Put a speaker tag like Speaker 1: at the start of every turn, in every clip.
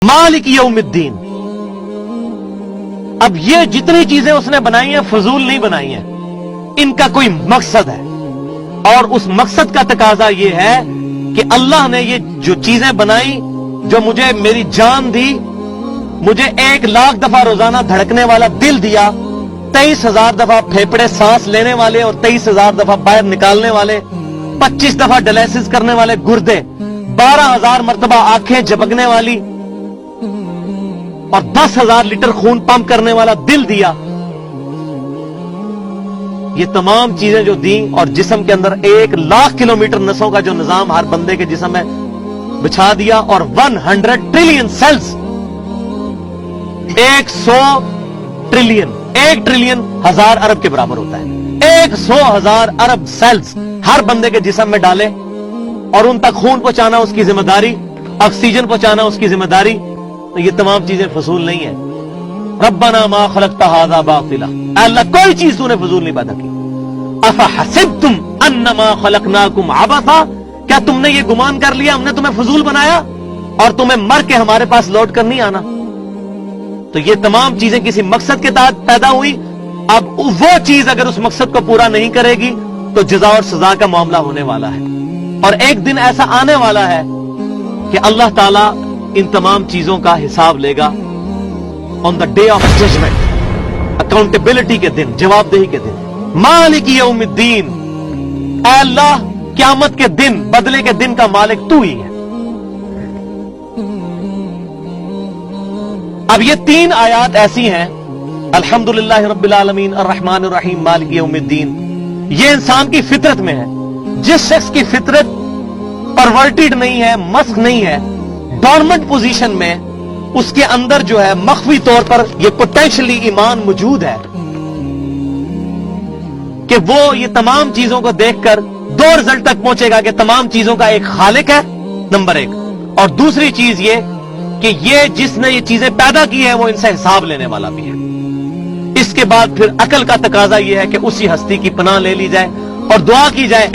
Speaker 1: मालिक यौमिद्दीन। अब ये जितनी चीजें उसने बनाई हैं फजूल नहीं बनाई हैं, इनका कोई मकसद है, और उस मकसद का तकाजा ये है कि अल्लाह ने ये जो चीजें बनाई, जो मुझे मेरी जान दी, मुझे 1,00,000 दफा रोजाना धड़कने वाला दिल दिया, 23,000 दफा फेफड़े सांस लेने वाले और 23,000 दफा बाहर निकालने वाले, 25 दफा डायलिसिस करने वाले गुर्दे, 12,000 मरतबा आंखें झपकने वाली और 10,000 लीटर खून पंप करने वाला दिल दिया। ये तमाम चीजें जो दी, और जिस्म के अंदर 1,00,000 किलोमीटर नसों का जो निजाम हर बंदे के जिस्म में बिछा दिया, और 100 ट्रिलियन सेल्स, 100 ट्रिलियन, 1 ट्रिलियन 1000 अरब के बराबर होता है। 100,000 अरब सेल्स हर बंदे के जिस्म में डाले, और उन तक खून पहुंचाना उसकी जिम्मेदारी, ऑक्सीजन पहुंचाना उसकी जिम्मेदारी। तो ये तमाम चीजें फजूल नहीं है। रब्बना मा खलक़्ता हाज़ा बातिला, अल्लाह कोई चीज तूने फजूल नहीं पैदा की। अफ़हसिबतुम अन्नमा खलक़नाकुम अबसा, क्या तुमने ये गुमान कर लिया हमने तुम्हें फजूल बनाया और तुम्हें मर के हमारे पास लौट कर नहीं आना। तो ये तमाम चीजें किसी मकसद के तहत पैदा हुई। अब वो चीज अगर उस मकसद को पूरा नहीं करेगी तो जज़ा और सजा का मामला होने वाला है, और एक दिन ऐसा आने वाला है कि अल्लाह ताला इन तमाम चीजों का हिसाब लेगा on the day of judgement, accountability के दिन, जवाबदेही के दिन। मालिक यौमिद्दीन, ऐ अल्लाह क़यामत के दिन, बदले के दिन का मालिक तू ही है। अब ये 3 आयात ऐसी हैं, अल्हम्दुलिल्लाह रब्बिल आलमीन अर्रहमानिर रहीम मालिक यौमिद्दीन, ये इंसान की फितरत में है। जिस शख्स की फितरत परवर्टेड नहीं है, मस्क नहीं है, डॉर्मेंट पोजीशन में, उसके अंदर जो है मख्फी तौर पर ये पोटेंशियली ईमान मौजूद है कि वो ये तमाम चीजों को देखकर 2 रिजल्ट तक पहुंचेगा कि तमाम चीजों का एक खालिक है, नंबर 1, और दूसरी चीज ये कि ये जिसने ये चीजें पैदा की है वो इनसे हिसाब लेने वाला भी है। इसके बाद फिर अकल का तकाजा ये है कि उसी हस्ती की पनाह ले ली जाए और दुआ की जाए,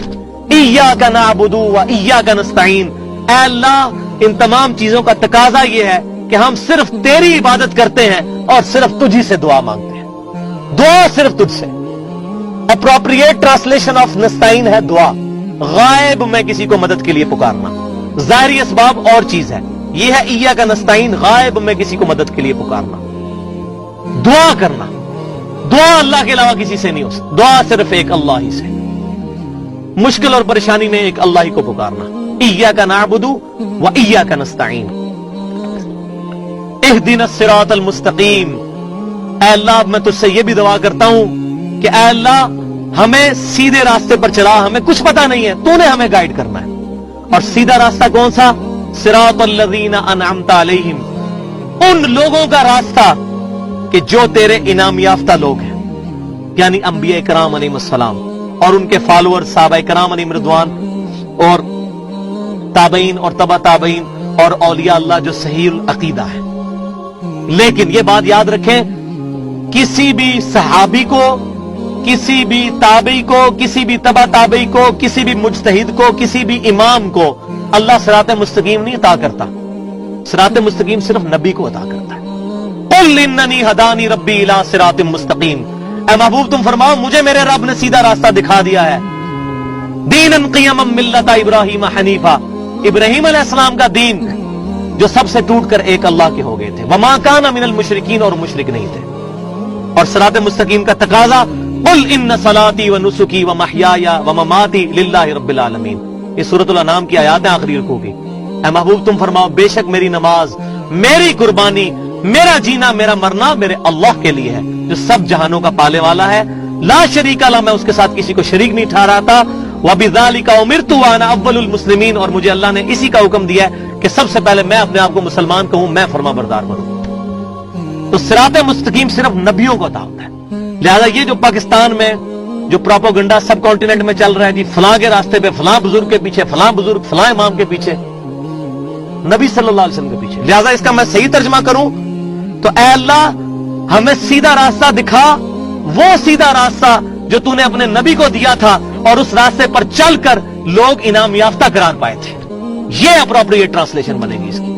Speaker 1: इय्याका नअबुदु व इय्याका नस्तईन। ऐ अल्लाह, इन तमाम चीजों का तकाजा ये है कि हम सिर्फ तेरी इबादत करते हैं और सिर्फ तुझी से दुआ मांगते हैं। दुआ सिर्फ तुझसे। अप्रोप्रिएट ट्रांसलेशन ऑफ नस्तईन है दुआ, गायब में किसी को मदद के लिए पुकारना। ज़ाहिरी असबाब और चीज है, यह है इय्याका नस्तईन, गायब में किसी को मदद के लिए पुकारना, दुआ करना। दुआ अल्लाह के अलावा किसी से नहीं हो सकती, दुआ सिर्फ एक अल्लाह ही से। मुश्किल और परेशानी में एक अल्लाह ही को पुकारना। इय्याका नअबुदु व इय्याका नस्तईन, इहदिना सिरातल मुस्तकीम। ऐ अल्लाह, मैं तुझसे यह भी दुआ करता हूं कि ऐ अल्लाह हमें सीधे रास्ते पर चला, हमें कुछ पता नहीं है, तूने हमें गाइड करना है। और सीधा रास्ता कौन सा? सिरातल लज़ीना अनअमता अलैहिम, उन लोगों का रास्ता कि जो तेरे इनाम याफ्ता लोग हैं, यानी अंबिया इकराम अलैहिस्सलाम और उनके फॉलोअर्स साहबा इकराम अलैहिम रिदवान, और ताबईन और तबा ताबईन और औलिया अल्लाह जो सहीह अकीदा है। लेकिन यह बात याद रखें, किसी भी सहाबी को, किसी भी ताबई को, किसी भी तबा ताबई को, किसी भी मुज्तहिद को, किसी भी इमाम को अल्लाह सिरात मुस्तकीम नहीं अता करता। सिरात मुस्तकीम सिर्फ नबी को अता करता है। कुल इन्ननी हदानी रब्बी इला सिरातिम मुस्तकीम, ऐ महबूब तुम फरमाओ मुझे मेरे रब ने सीधा रास्ता दिखा दिया है। दीनन क़ियमम मिल्लता इब्राहीम हनीफा, इब्राहीम अलैहिस्सलाम का दीन जो सबसे टूटकर एक अल्लाह के हो गए थे। वमा काना मिनल मुशरिकीन, और मुशरिक नहीं थे। और सिरात मुस्तकीम का तकाजा, कुल इन्न सलाती व नुसुकी व महयाया व ममाती लिल्लाहि रब्बिल आलमीन। ये सूरतुल अनाम की आयत है आखिरी रुकू की। ऐ महबूब तुम फरमाओ बेशक मेरी नमाज, मेरी कुर्बानी, मेरा जीना, मेरा मरना मेरे अल्लाह के लिए है जो सब जहानों का पाले वाला है। ला शरीका ला, मैं उसके साथ किसी को शरीक नहीं ठहराता। व बिज़ालिका उमिरतु व अना अव्वलुल मुस्लिमीन, और मुझे अल्लाह ने इसी का हुक्म दिया है कि सबसे पहले मैं अपने आप को मुसलमान कहूं, मैं फरमाबरदार बनूं। तो सिरात मुस्तकीम सिर्फ नबियों को अता होता है। लिहाजा ये जो पाकिस्तान में जो प्रोपोगंडा सब कॉन्टिनेंट में चल रहा है, जी फलां के रास्ते पे, फलां बुजुर्ग के पीछे, फलां बुजुर्ग, फलां इमाम के पीछे, नबी सल्लल्लाहु अलैहि वसल्लम के पीछे। लिहाजा इसका मैं सही तर्जमा करूं तो ऐ अल्लाह हमें सीधा रास्ता दिखा, वो सीधा रास्ता जो तूने अपने नबी को दिया था, और उस रास्ते पर चलकर लोग इनाम याफ्ता करार पाए थे। ये अप्रोप्रिएट ट्रांसलेशन बनेगी इसकी।